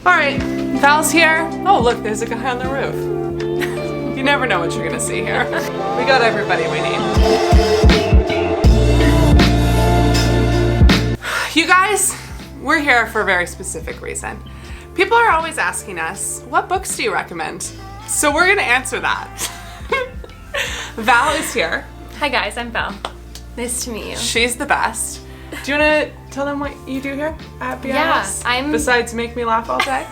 All right, Val's here. Oh, look, there's a guy on the roof. You never know what you're gonna see here. We got everybody we need. You guys, we're here for a very specific reason. People are always asking us, what books do you recommend? So we're gonna answer that. Val is here. Hi guys, I'm Val. Nice to meet you. She's the best. Do you want to tell them what you do here at BIS? Yeah, besides make me laugh all day?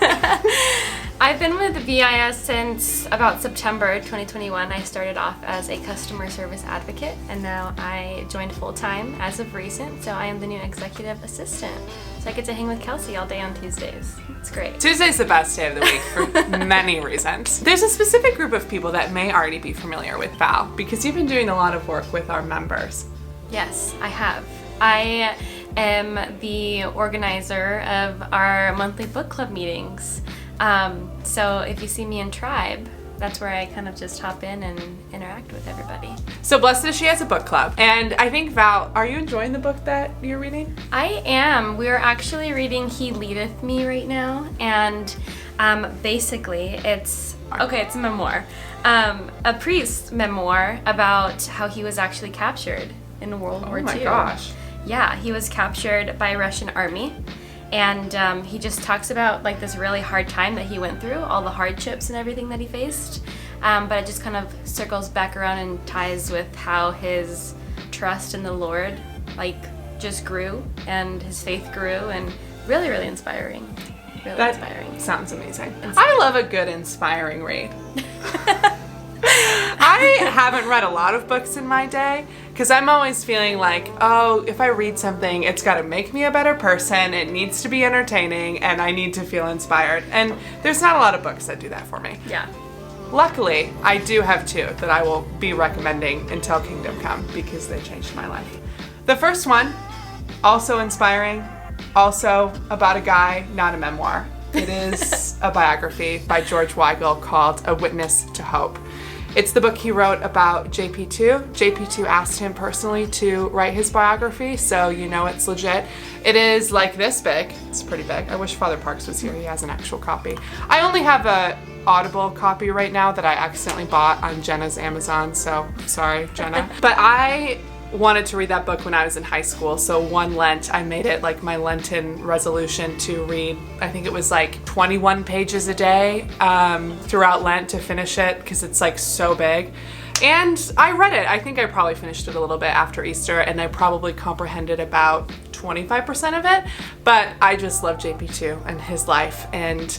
I've been with BIS since about September 2021. I started off as a customer service advocate, and now I joined full-time as of recent, so I am the new executive assistant. So I get to hang with Kelsey all day on Tuesdays. It's great. Tuesday's the best day of the week for many reasons. There's a specific group of people that may already be familiar with Val because you've been doing a lot of work with our members. Yes, I have. I am the organizer of our monthly book club meetings. So if you see me in Tribe, that's where I kind of just hop in and interact with everybody. So Blessed is She has a book club. And I think, Val, are you enjoying the book that you're reading? I am. We're actually reading He Leadeth Me right now. And basically it's a memoir. A priest's memoir about how he was actually captured in World War II. Oh my gosh. Yeah, he was captured by a Russian army, and he just talks about like this really hard time that he went through, all the hardships and everything that he faced, but it just kind of circles back around and ties with how his trust in the Lord like just grew and his faith grew, and really, really inspiring. Really inspiring. Sounds amazing. I love a good inspiring read. I haven't read a lot of books in my day because I'm always feeling like, oh, if I read something, it's got to make me a better person, it needs to be entertaining, and I need to feel inspired. And there's not a lot of books that do that for me. Yeah. Luckily, I do have two that I will be recommending until Kingdom Come because they changed my life. The first one, also inspiring, also about a guy, not a memoir. It is a biography by George Weigel called A Witness to Hope. It's the book he wrote about JP2. JP2 asked him personally to write his biography, so you know it's legit. It is like this big. It's pretty big. I wish Father Parks was here. He has an actual copy. I only have a Audible copy right now that I accidentally bought on Jenna's Amazon, so sorry, Jenna. But I wanted to read that book when I was in high school, so one Lent I made it like my Lenten resolution to read, I think it was like 21 pages a day throughout Lent to finish it because it's like so big. And I read it. I think I probably finished it a little bit after Easter, and I probably comprehended about 25% of it, but I just love JP2 and his life, and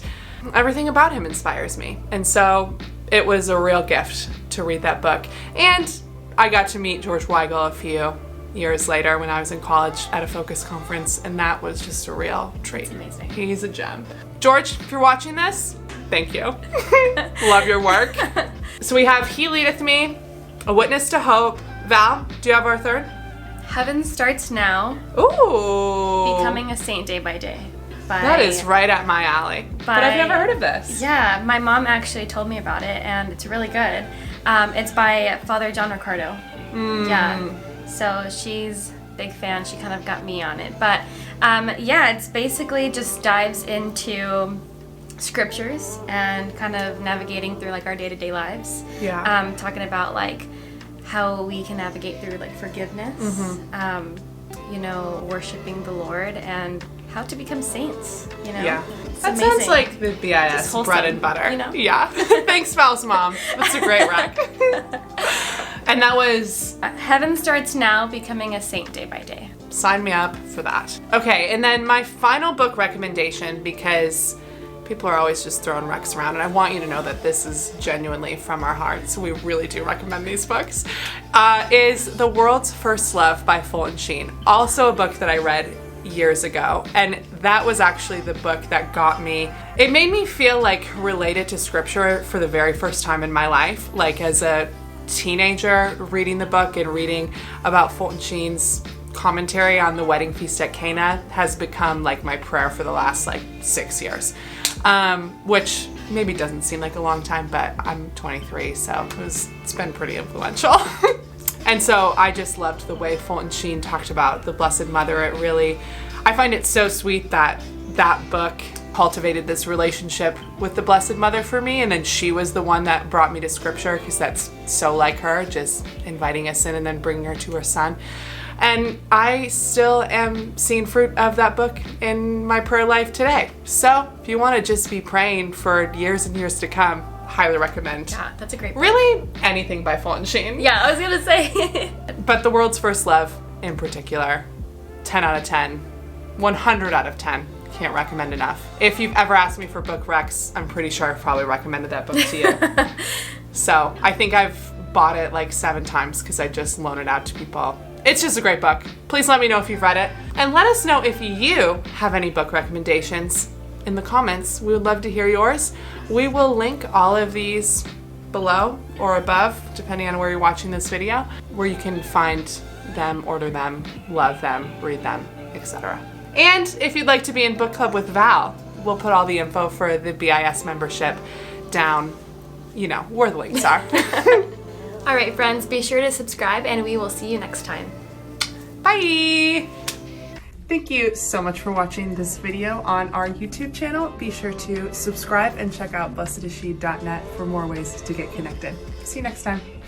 everything about him inspires me. And so it was a real gift to read that book. And I got to meet George Weigel a few years later when I was in college at a Focus conference, and that was just a real treat. It's amazing. He's a gem. George, if you're watching this, thank you. Love your work. So we have He Leadeth Me, A Witness to Hope. Val, do you have our third? Heaven Starts Now. Ooh. Becoming a Saint Day by Day. That is right up my alley. But I've never heard of this. Yeah, my mom actually told me about it, and it's really good. It's by Father John Ricardo. Yeah, so she's a big fan. She kind of got me on it. But yeah, it's basically just dives into scriptures and kind of navigating through like our day-to-day lives. Yeah. Talking about like how we can navigate through like forgiveness, worshiping the Lord, and how to become saints, Yeah. It's that amazing. sounds like the BIS bread and butter. Yeah. Thanks, Val's mom. That's a great rec. And that was Heaven Starts Now, Becoming a Saint Day by Day. Sign me up for that. Okay, and then my final book recommendation, because people are always just throwing recs around, and I want you to know that this is genuinely from our hearts. We really do recommend these books. Is The World's First Love by Fulton Sheen. Also a book that I read years ago, and that was actually the book that got me. It made me feel like related to scripture for the very first time in my life, like as a teenager reading the book and reading about Fulton Sheen's commentary on the wedding feast at Cana has become like my prayer for the last like 6 years, which maybe doesn't seem like a long time, but I'm 23, so it's been pretty influential. And so I just loved the way Fulton Sheen talked about the Blessed Mother. I find it so sweet that that book cultivated this relationship with the Blessed Mother for me, and then she was the one that brought me to scripture, because that's so like her, just inviting us in and then bringing her to her son. And I still am seeing fruit of that book in my prayer life today. So if you want to just be praying for years and years to come, highly recommend. Yeah, that's a great book. Really, anything by Fulton Sheen. Yeah, I was gonna say. But The World's First Love in particular, 10 out of 10, 100 out of 10. Can't recommend enough. If you've ever asked me for book recs, I'm pretty sure I've probably recommended that book to you. So I think I've bought it like 7 times because I just loan it out to people. It's just a great book. Please let me know if you've read it. And let us know if you have any book recommendations in the comments. We would love to hear yours. We will link all of these below or above, depending on where you're watching this video, where you can find them, order them, love them, read them, etc. And if you'd like to be in book club with Val, we'll put all the info for the BIS membership down, you know, where the links are. All right, friends, be sure to subscribe, and we will see you next time. Bye! Thank you so much for watching this video on our YouTube channel. Be sure to subscribe and check out blessedisshe.net for more ways to get connected. See you next time.